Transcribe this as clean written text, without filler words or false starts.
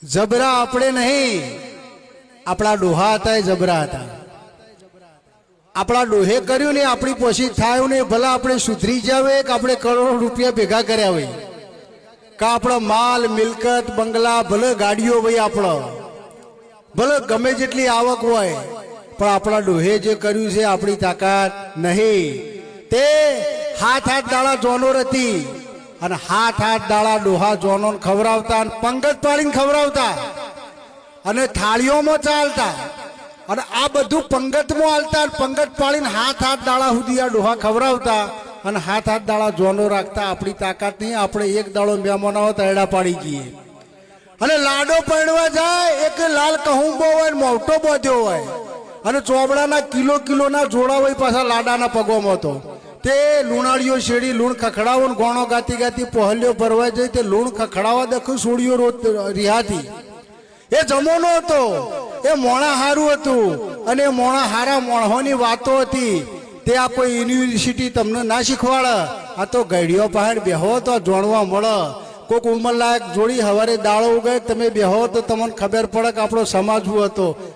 જબરા આપણે નહીં, આપણા ડોહા હતા એ જબરા હતા. આપણા ડોહે કર્યું ને આપણી પોષી થાય ને ભલા આપણે સુધરી જાવે કે આપણે કરોડો રૂપિયા ભેગા કર્યા હોય કે આપણો માલ મિલકત બંગલા ભલે ગાડીઓ ભાઈ આપણો ભલે ગમે જેટલી આવક હોય પણ આપણા ડોહે જે કર્યું છે આપણી તાકાત નહીં. તે હાથ દાડા જોનોર હતી અને હાથ દાડા ડોહા જોનો ખવડાવતા અને પંગત પાડીને ખવડાવતા અને થાળીઓમાં ચાલતા અને આ બધું પંગતમાં હાલતા પંગત પાડીને હાથ દાડા સુધી આ ડોહા ખવડાવતા અને હાથ દાડા જોનો રાખતા. આપણી તાકાત નહીં, આપણે એક દાડો મહેમાન આવો તો એડા પાડી જઈએ. અને લાડો પડવા જાય એક લાલ કહુંબો હોય મોટો બોધ્યો હોય અને ચોબડાના કિલોના જોડા હોય પાછા લાડાના પગોમાં તો તે લુણાળીઓ શેડી લૂણ ખખડાવો ને ગોણો ગાતી પહોલ્યો ભરવા જાય તે લૂણ ખખડાવા દખું સોડીઓ રોજ રિહાતી. એ જમોનો હતો, એ મોણા હારું હતું અને એ મોણા હારા મોણહોની વાતો હતી. તે આ કોઈ યુનિવર્સિટી તમને ના શીખવાડે, આ તો ગઈડીઓ પહાડ બેહો તો જાણવા મળે. કોઈક ઉંમર લાયક જોડી હવારે દાળો ઉગાય તમે બેહો તો તમને ખબર પડે કે આપણો સમાજ શું હતો.